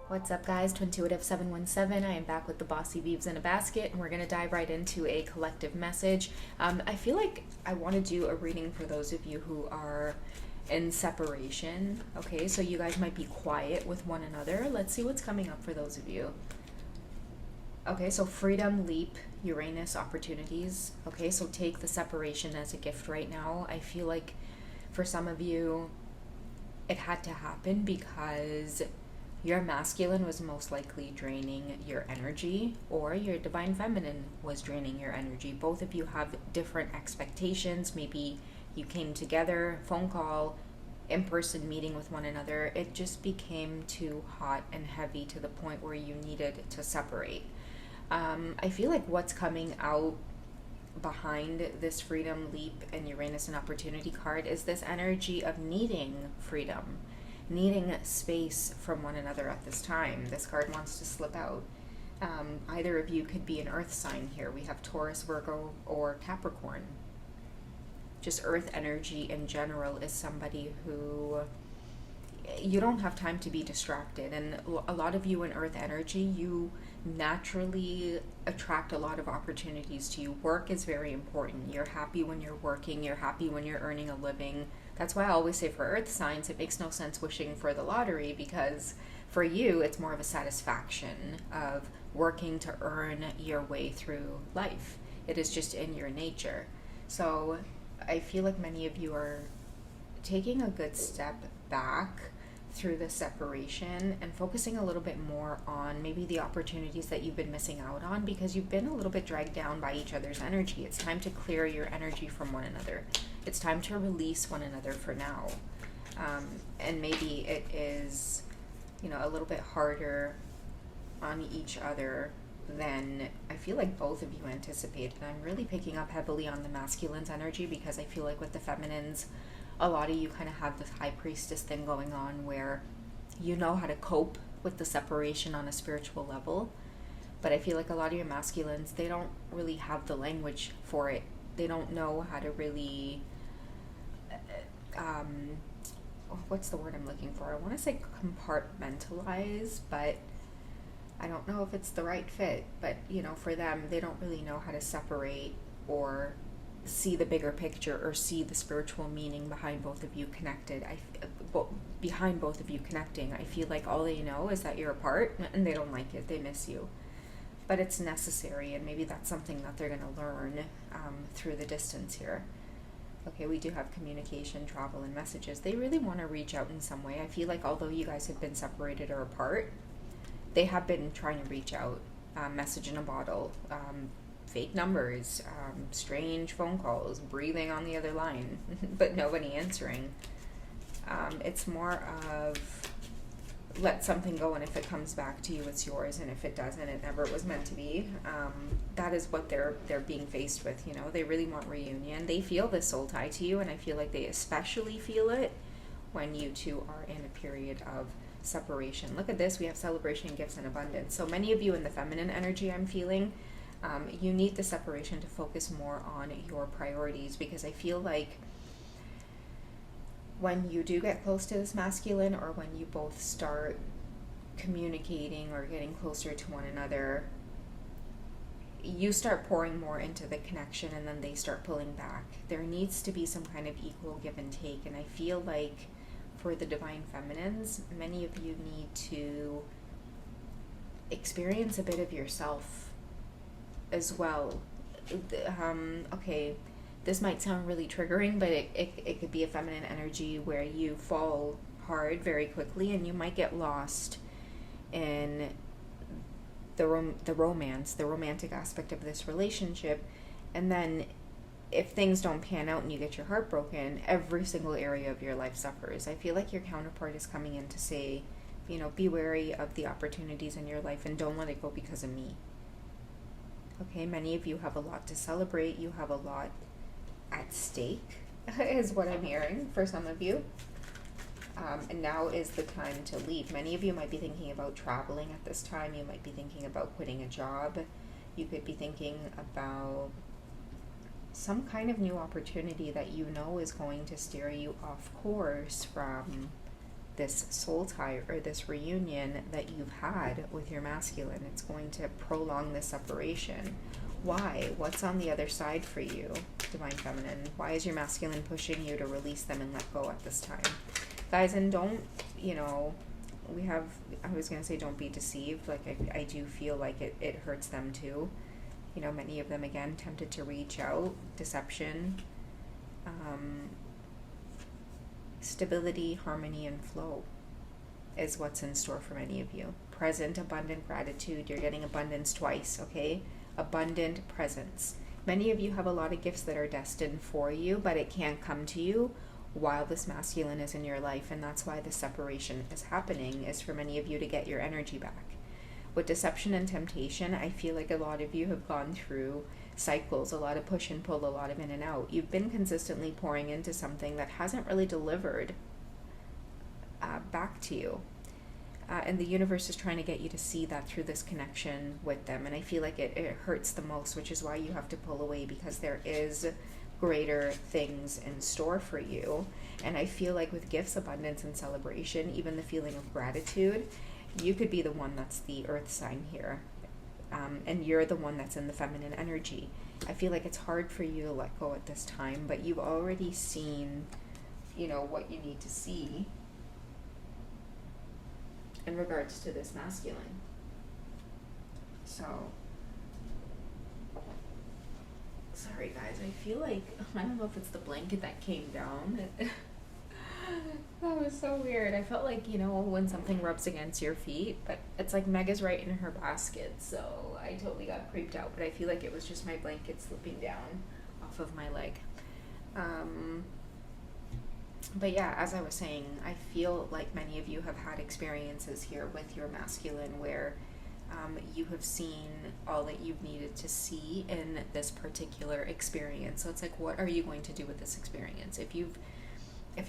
What's up, guys? Twintuitive 717. I am back with the Bossy Beeves in a Basket, and we're going to dive right into a collective message. I feel like I want to do a reading for those of you who are in separation. Okay, so you guys might be quiet with one another. Let's see what's coming up for those of you. Okay, so freedom, leap, Uranus, opportunities. Okay, so take the separation as a gift right now. I feel like for some of you, it had to happen because your masculine was most likely draining your energy, or your divine feminine was draining your energy. Both of you have different expectations. Maybe you came together, phone call, in-person meeting with one another. It just became too hot and heavy to the point where you needed to separate. I feel like what's coming out behind this freedom, leap, and Uranus and opportunity card is this energy of needing freedom, needing space from one another at this time. This card wants to slip out. Either of you could be an earth sign here. We have Taurus, Virgo, or Capricorn. Just earth energy in general is somebody who you don't have time to be distracted. And a lot of you in earth energy, you naturally attract a lot of opportunities to you. Work is very important. You're happy when you're working. You're happy when you're earning a living. That's why I always say for earth signs, it makes no sense wishing for the lottery, because for you, it's more of a satisfaction of working to earn your way through life. It is just in your nature. So I feel like many of you are taking a good step back through the separation and focusing a little bit more on maybe the opportunities that you've been missing out on, because you've been a little bit dragged down by each other's energy. It's time to clear your energy from one another. It's time to release one another for now. And maybe it is, a little bit harder on each other than I feel like both of you anticipated. I'm really picking up heavily on the masculine's energy, because I feel like with the feminines, a lot of you kind of have this high priestess thing going on where you know how to cope with the separation on a spiritual level. But I feel like a lot of your masculines, they don't really have the language for it. They don't know how to really, what's the word I'm looking for? I want to say compartmentalize, but I don't know if it's the right fit. But, for them, they don't really know how to separate or see the bigger picture or see the spiritual meaning behind both of you connected. Behind both of you connecting, I feel like all they know is that you're apart and they don't like it. They miss you, but it's necessary, and maybe that's something that they're going to learn through the distance here. Okay, we do have communication, travel, and messages. They really want to reach out in some way. I feel like although you guys have been separated or apart, they have been trying to reach out. Message in a bottle, fake numbers, strange phone calls, breathing on the other line, but nobody answering. It's more of let something go, and if it comes back to you, it's yours, and if it doesn't, it never was meant to be. That is what they're being faced with. They really want reunion. They feel this soul tie to you, and I feel like they especially feel it when you two are in a period of separation. Look at this. We have celebration, gifts, and abundance. So many of you in the feminine energy, I'm feeling, you need the separation to focus more on your priorities, because I feel like when you do get close to this masculine, or when you both start communicating or getting closer to one another, you start pouring more into the connection, and then they start pulling back. There needs to be some kind of equal give and take, and I feel like for the divine feminines, many of you need to experience a bit of yourself as well. Okay, this might sound really triggering, but it could be a feminine energy where you fall hard very quickly, and you might get lost in the romance, the romantic aspect of this relationship, and then if things don't pan out and you get your heart broken, every single area of your life suffers. I feel like your counterpart is coming in to say, be wary of the opportunities in your life and don't let it go because of me. Okay, many of you have a lot to celebrate. You have a lot at stake, is what I'm hearing for some of you. And now is the time to leave. Many of you might be thinking about traveling at this time. You might be thinking about quitting a job. You could be thinking about some kind of new opportunity that is going to steer you off course from this soul tie or this reunion that you've had with your masculine. It's going to prolong the separation. Why? What's on the other side for you, Divine Feminine? Why is your masculine pushing you to release them and let go at this time? Guys, and don't, I was going to say don't be deceived. Like, I do feel like it hurts them too. Many of them, again, tempted to reach out. Deception. Stability, harmony, and flow is what's in store for many of you. Present, abundant gratitude. You're getting abundance twice, okay? Abundant presence. Many of you have a lot of gifts that are destined for you, but it can't come to you while this masculine is in your life, and that's why the separation is happening, is for many of you to get your energy back. With deception and temptation, I feel like a lot of you have gone through cycles, a lot of push and pull, a lot of in and out. You've been consistently pouring into something that hasn't really delivered back to you. And the universe is trying to get you to see that through this connection with them. And I feel like it hurts the most, which is why you have to pull away, because there is greater things in store for you. And I feel like with gifts, abundance, and celebration, even the feeling of gratitude, you could be the one that's the earth sign here. And you're the one that's in the feminine energy. I feel like it's hard for you to let go at this time, but you've already seen, what you need to see in regards to this masculine. So, sorry guys, I feel like, I don't know if it's the blanket that came down. That was so weird. I felt like, when something rubs against your feet, but it's like Mega's right in her basket, so I totally got creeped out, but I feel like it was just my blanket slipping down off of my leg. But yeah, as I was saying, I feel like many of you have had experiences here with your masculine where you have seen all that you've needed to see in this particular experience. So it's like, what are you going to do with this experience? If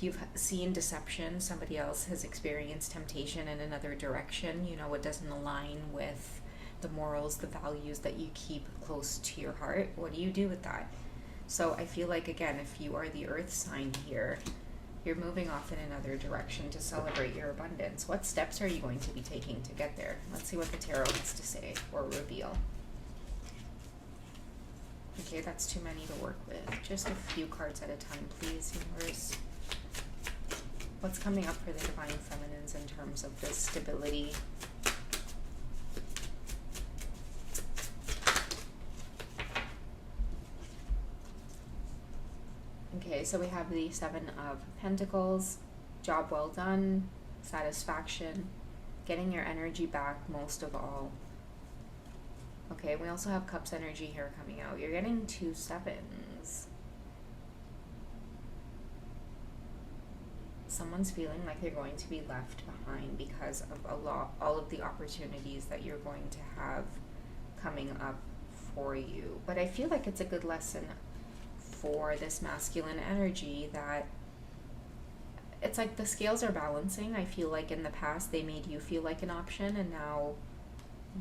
you've seen deception, somebody else has experienced temptation in another direction, it doesn't align with the morals, the values that you keep close to your heart, what do you do with that? So I feel like, again, if you are the earth sign here, you're moving off in another direction to celebrate your abundance. What steps are you going to be taking to get there? Let's see what the tarot has to say or reveal. Okay, that's too many to work with. Just a few cards at a time, please, universe. What's coming up for the Divine Feminines in terms of this stability? Okay, so we have the Seven of Pentacles, job well done, satisfaction, getting your energy back most of all. Okay, we also have Cups energy here coming out. You're getting 2 sevens. Someone's feeling like they're going to be left behind because of all of the opportunities that you're going to have coming up for you. But I feel like it's a good lesson for this masculine energy that it's like the scales are balancing. I feel like in the past they made you feel like an option, and now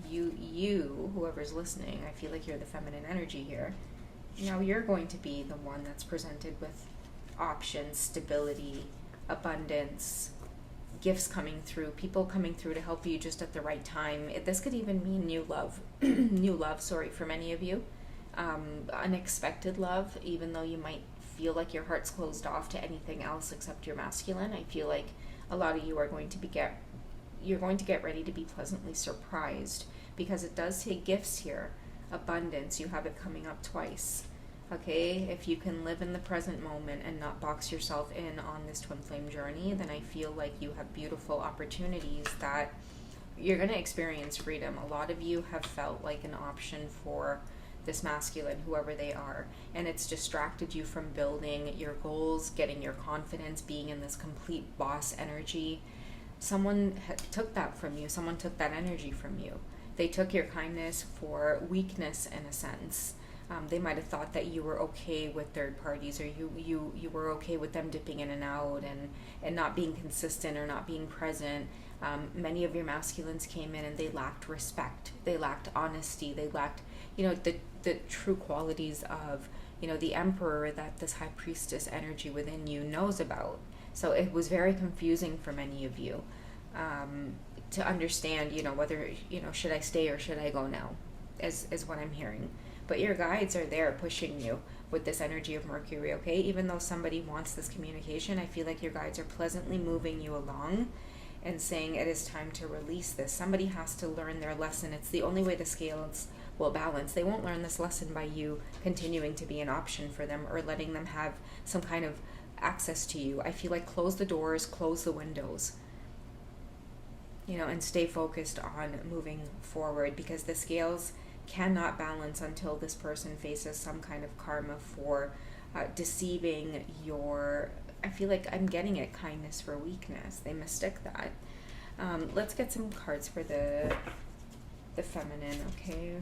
you whoever's listening, I feel like you're the feminine energy here. Now you're going to be the one that's presented with options, stability, abundance, gifts coming through, people coming through to help you just at the right time. This could even mean new love, for many of you. Unexpected love, even though you might feel like your heart's closed off to anything else except your masculine. I feel like a lot of you are going to you're going to get ready to be pleasantly surprised, because it does take gifts here. Abundance, you have it coming up twice. Okay, if you can live in the present moment and not box yourself in on this twin flame journey, then I feel like you have beautiful opportunities that you're going to experience freedom. A lot of you have felt like an option for this masculine, whoever they are, and it's distracted you from building your goals, getting your confidence, being in this complete boss energy. Someone took that from you. Someone took that energy from you. They took your kindness for weakness in a sense. They might have thought that you were okay with third parties, or you were okay with them dipping in and out and not being consistent or not being present. Many of your masculines came in and they lacked respect. They lacked honesty. They lacked, the true qualities of, the emperor that this high priestess energy within you knows about. So it was very confusing for many of you to understand, whether, should I stay or should I go now, is what I'm hearing. But your guides are there pushing you with this energy of Mercury, okay? Even though somebody wants this communication, I feel like your guides are pleasantly moving you along and saying it is time to release this. Somebody has to learn their lesson. It's the only way the scales will balance. They won't learn this lesson by you continuing to be an option for them or letting them have some kind of access to you. I feel like close the doors, close the windows, and stay focused on moving forward, because the scales cannot balance until this person faces some kind of karma for deceiving your, I feel like I'm getting it, kindness for weakness. They mistook that. Let's get some cards for the feminine, okay?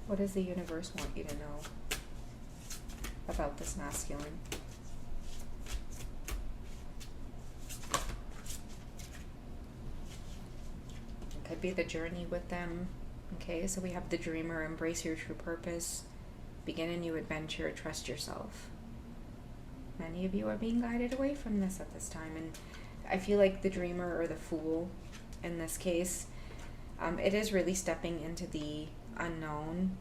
What does the universe want you to know about this masculine? It could be the journey with them. Okay, so we have the dreamer, embrace your true purpose, begin a new adventure, trust yourself. Many of you are being guided away from this at this time, and I feel like the dreamer or the fool in this case, it is really stepping into the unknown.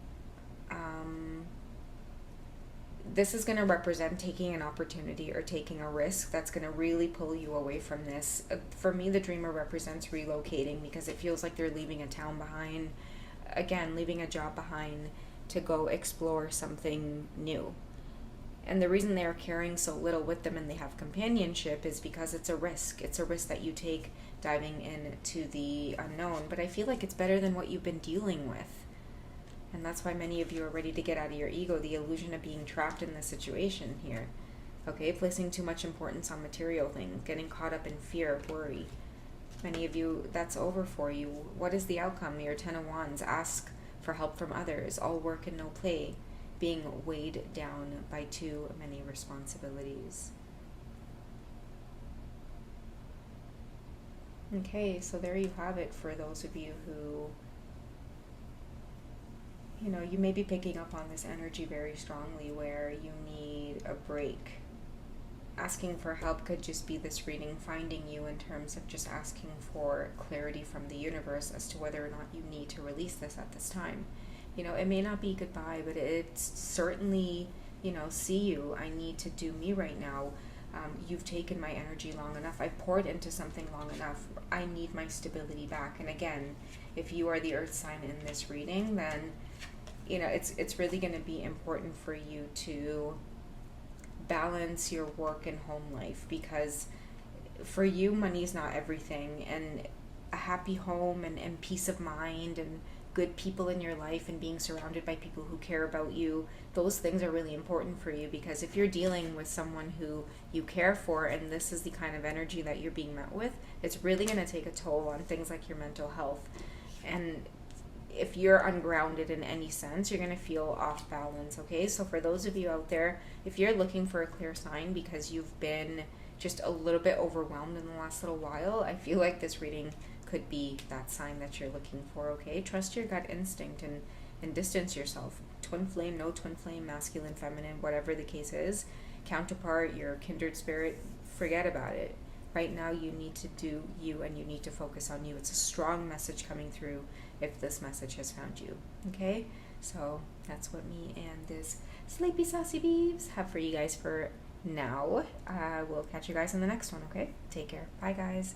This is going to represent taking an opportunity or taking a risk that's going to really pull you away from this. For me, the dreamer represents relocating, because it feels like they're leaving a town behind, again, leaving a job behind to go explore something new. And the reason they are carrying so little with them and they have companionship is because it's a risk. It's a risk that you take diving into the unknown. But I feel like it's better than what you've been dealing with. And that's why many of you are ready to get out of your ego, the illusion of being trapped in this situation here. Okay, placing too much importance on material things, getting caught up in fear, worry. Many of you, that's over for you. What is the outcome? Your 10 of Wands, ask for help from others, all work and no play, being weighed down by too many responsibilities. Okay, so there you have it for those of you who, you may be picking up on this energy very strongly where you need a break. Asking for help could just be this reading finding you in terms of just asking for clarity from the universe as to whether or not you need to release this at this time. It may not be goodbye, but it's certainly, see you. I need to do me right now. You've taken my energy long enough. I've poured into something long enough. I need my stability back. And again, if you are the earth sign in this reading, then it's really going to be important for you to balance your work and home life, because for you, money is not everything, and a happy home and peace of mind and good people in your life and being surrounded by people who care about you, those things are really important for you, because if you're dealing with someone who you care for and this is the kind of energy that you're being met with, it's really going to take a toll on things like your mental health. And if you're ungrounded in any sense, you're going to feel off balance, okay? So for those of you out there, if you're looking for a clear sign because you've been just a little bit overwhelmed in the last little while, I feel like this reading could be that sign that you're looking for, okay? Trust your gut instinct and distance yourself. Twin flame, no twin flame, masculine, feminine, whatever the case is, counterpart, your kindred spirit, forget about it. Right now you need to do you and you need to focus on you. It's a strong message coming through if this message has found you, okay? So that's what me and this Sleepy Sassy Beeves have for you guys for now. We'll catch you guys in the next one, okay? Take care. Bye, guys.